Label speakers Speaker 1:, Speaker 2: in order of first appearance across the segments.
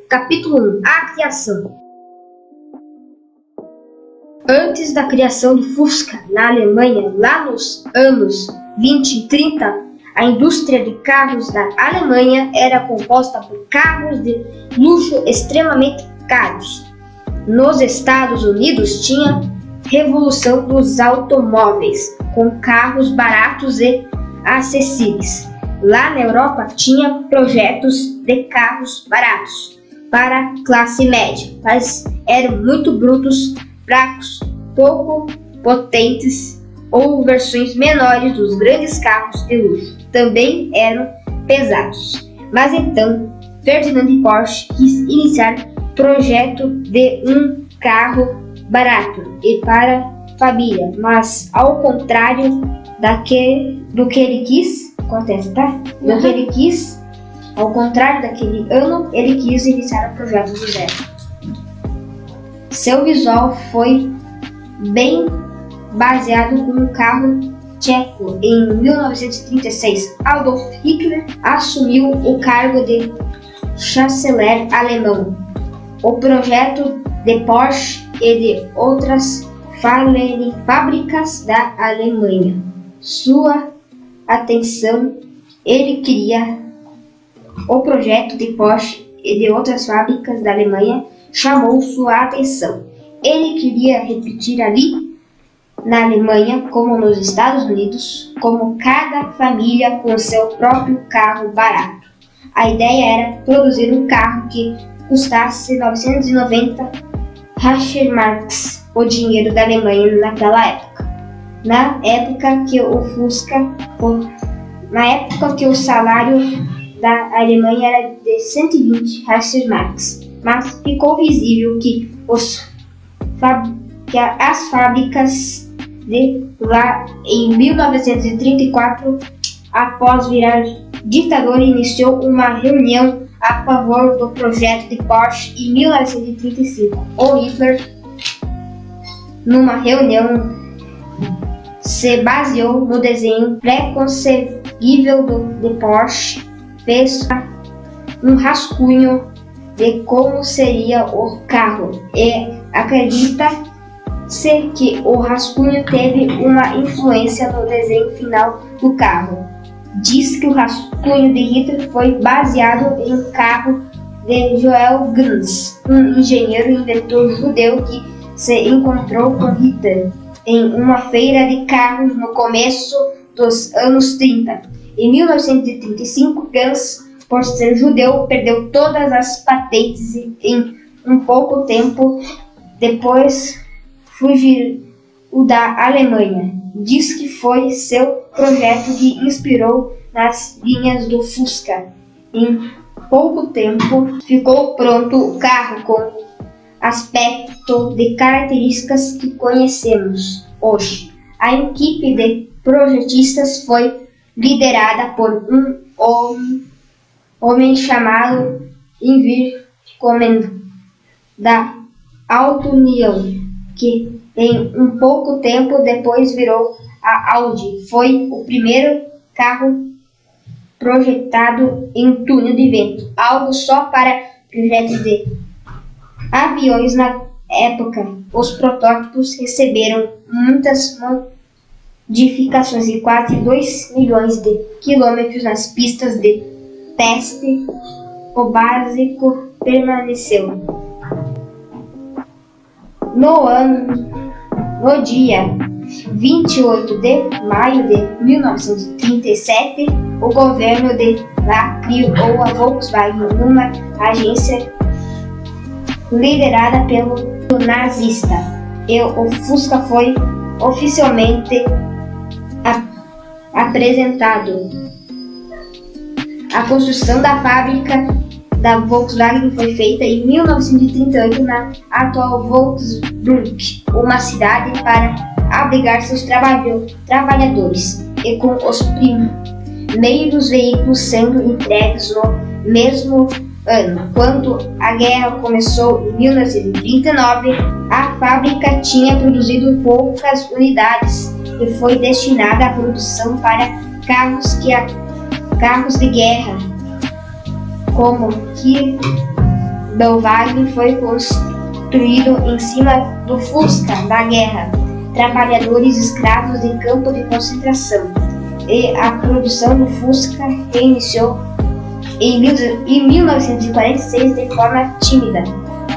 Speaker 1: Capítulo 1. A criação. Antes da criação do Fusca na Alemanha, lá nos anos 20 e 30, a indústria de carros da Alemanha era composta por carros de luxo extremamente caros. Nos Estados Unidos tinha revolução dos automóveis, com carros baratos e acessíveis. Lá na Europa tinha projetos de carros baratos para a classe média, mas eram muito brutos, fracos, pouco potentes ou versões menores dos grandes carros de luxo. Também eram pesados. Mas então Ferdinand Porsche quis iniciar o projeto de um carro barato e para a família, mas ao contrário do que ele quis, ao contrário daquele ano, ele quis iniciar o projeto do zero. Seu visual foi bem baseado com um carro tcheco. Em 1936, Adolf Hitler assumiu o cargo de chanceler alemão. O projeto de Porsche e de outras fábricas da Alemanha. O projeto de Porsche e de outras fábricas da Alemanha chamou sua atenção. Ele queria repetir ali, na Alemanha, como nos Estados Unidos, como cada família com seu próprio carro barato. A ideia era produzir um carro que custasse 990 Reichsmarks, o dinheiro da Alemanha naquela época. Na época que o salário da Alemanha era de 120 Reichsmarks, mas ficou visível que as fábricas de lá em 1934, após virar ditador, iniciou uma reunião a favor do projeto de Porsche em 1935. O Hitler, numa reunião, se baseou no desenho pré-concebível de Porsche, fez um rascunho de como seria o carro e acredita-se que o rascunho teve uma influência no desenho final do carro. Diz que o rascunho de Hitler foi baseado em um carro de Joel Grans, um engenheiro e inventor judeu que se encontrou com Hitler em uma feira de carros no começo dos anos 30. Em 1935, Gans, por ser judeu, perdeu todas as patentes e em um pouco tempo depois fugiu da Alemanha. Diz que foi seu projeto que inspirou nas linhas do Fusca. Em pouco tempo ficou pronto o carro com aspecto de características que conhecemos hoje. A equipe de projetistas foi liderada por um homem chamado Irving Komen da Auto-Union, que em um pouco tempo depois virou a Audi. Foi o primeiro carro projetado em túnel de vento, algo só para projetos de aviões na época. Os protótipos receberam muitas modificações e quase 2 milhões de quilômetros nas pistas de teste. O básico permaneceu. No dia 28 de maio de 1937, o governo de lá criou a Volkswagen, uma agência liderada pelo nazista, e o Fusca foi oficialmente apresentado. A construção da fábrica da Volkswagen foi feita em 1938 na atual Wolfsburg, uma cidade para abrigar seus trabalhadores, e com os primeiros veículos sendo entregues no mesmo ano. Quando a guerra começou em 1939, a fábrica tinha produzido poucas unidades e foi destinada à produção para carros de guerra, como Volkswagen foi construído em cima do Fusca da guerra. Trabalhadores escravos de campo de concentração. E a produção do Fusca reiniciou em 1946 de forma tímida,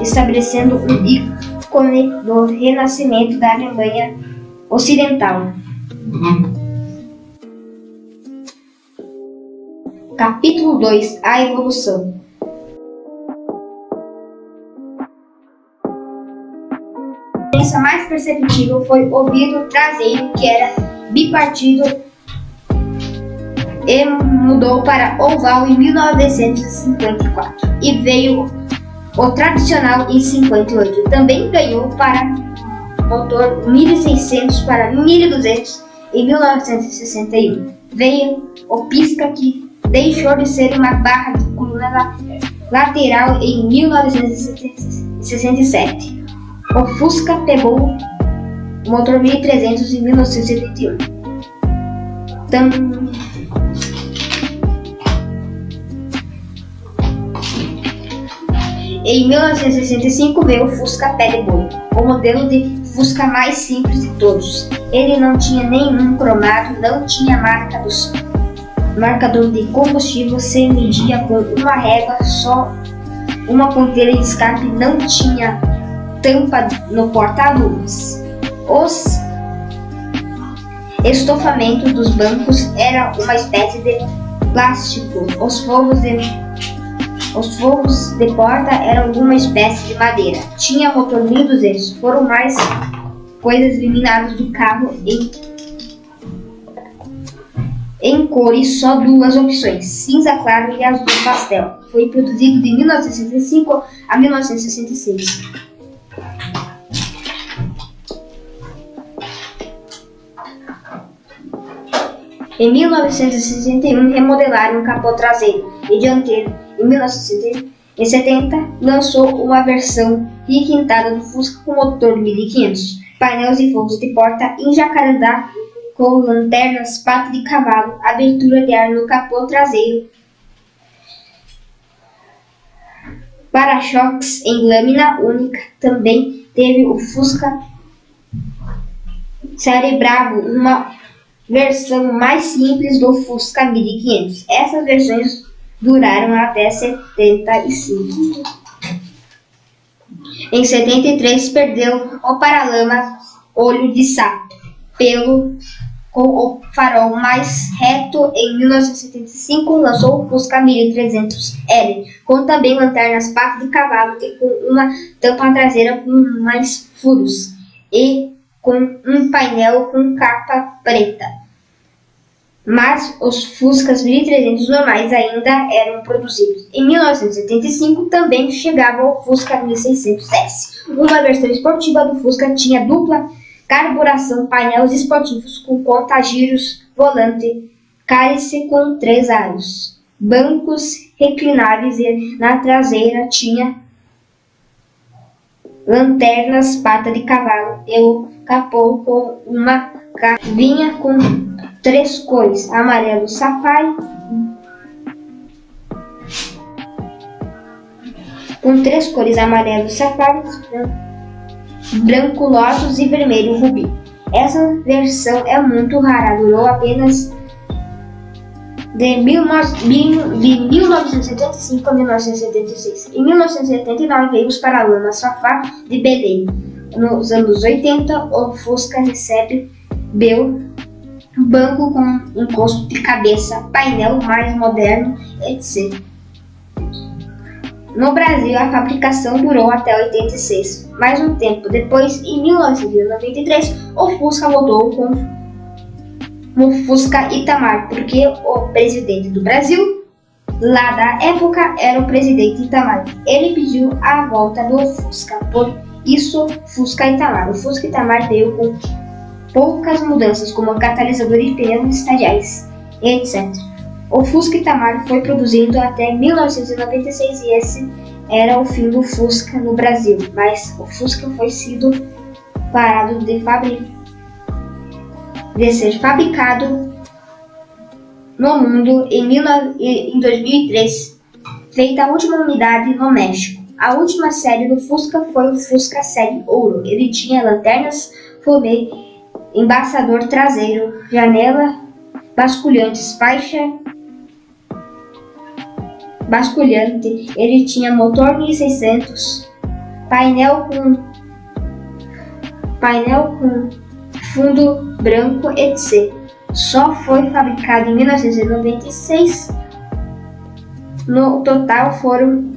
Speaker 1: estabelecendo um ícone do renascimento da Alemanha Ocidental. Capítulo 2 – A evolução. A diferença mais perceptível foi o vidro traseiro, que era bipartido e mudou para oval em 1954 e veio o tradicional em 58. Também ganhou para motor 1600 para 1200 em 1961. Veio o pisca, que deixou de ser uma barra de coluna lateral em 1967. O Fusca pegou o motor 1300 em 1971. Em 1965 veio o Fusca Pé de Boi, o modelo de Fusca mais simples de todos. Ele não tinha nenhum cromado, não tinha marcador de combustível, se media com uma régua, só uma ponteira de escape, não tinha tampa no porta-luvas. Os estofamentos dos bancos era uma espécie de plástico. Os fogos de porta eram alguma espécie de madeira. Tinha motor 1200. Foram mais coisas eliminadas do carro em cores, só duas opções, cinza claro e azul pastel. Foi produzido de 1965 a 1966. Em 1961, remodelaram o capô traseiro e dianteiro. Em 1970, lançou uma versão requintada do Fusca com motor 1500, painéis e fogos de porta em jacarandá com lanternas pata de cavalo, abertura de ar no capô traseiro, para-choques em lâmina única. Também teve o Fusca Série Bravo, uma versão mais simples do Fusca 1500. Essas versões duraram até 75. Em 73 perdeu o paralama olho de sapo com o farol mais reto. Em 1975 lançou o Fusca 1300L, com também lanternas pata de cavalo e com uma tampa traseira com mais furos e com um painel com capa preta. Mas os Fuscas 1300 normais ainda eram produzidos. Em 1975 também chegava o Fusca 1600S. Uma versão esportiva do Fusca tinha dupla carburação, painéis esportivos com conta-giros, volante, cálice com 3 aros, bancos reclináveis e na traseira tinha lanternas pata de cavalo e o capô com uma vinha com 3 cores: amarelo safari, branco lotus e vermelho rubi. Essa versão é muito rara, durou apenas de 1975 a 1976. Em 1979 veio os paralamas Safari de Belém. Nos anos 80, o Fusca recebe banco com encosto de cabeça, painel mais moderno, etc. No Brasil, a fabricação durou até 86. Mais um tempo depois, em 1993, o Fusca voltou com o Fusca Itamar, porque o presidente do Brasil, lá da época, era o presidente Itamar. Ele pediu a volta do Fusca, por isso Fusca Itamar. O Fusca Itamar veio com poucas mudanças, como catalisador de pneus estadiais, etc. O Fusca Itamar foi produzido até 1996 e esse era o fim do Fusca no Brasil, mas o Fusca foi sido parado de ser fabricado no mundo em 2003, feita a última unidade no México. A última série do Fusca foi o Fusca Série Ouro. Ele tinha lanternas fumê, embaçador traseiro, janela, basculhantes, faixa basculhante. Ele tinha motor 1600, painel com fundo branco, etc. Só foi fabricado em 1996. No total foram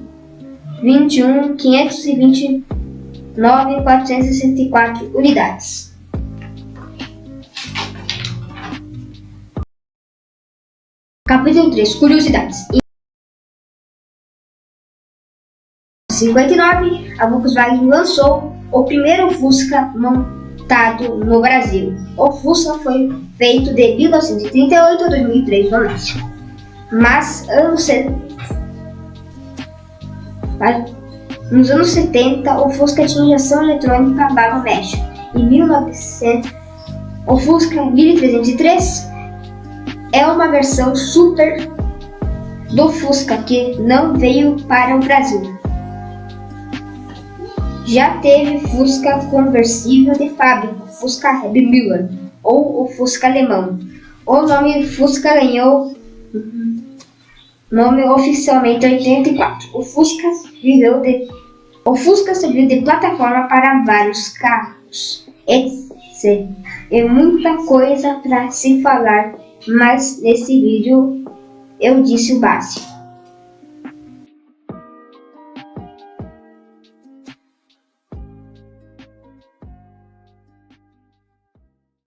Speaker 1: 21.529.464 unidades. Capítulo 3. Curiosidades. Em 1959, a Volkswagen lançou o primeiro Fusca montado no Brasil. O Fusca foi feito de 1938 a 2003 no México. Mas nos anos 70, o Fusca tinha injeção eletrônica lá no México. Em 1900, o Fusca 1303 é uma versão super do Fusca que não veio para o Brasil. Já teve Fusca conversível de fábrica, Fusca Red Miller, ou o Fusca alemão. O nome Fusca ganhou nome oficialmente em 84. O Fusca serviu de plataforma para vários carros, etc. E muita coisa para se falar, mas nesse vídeo eu disse o básico.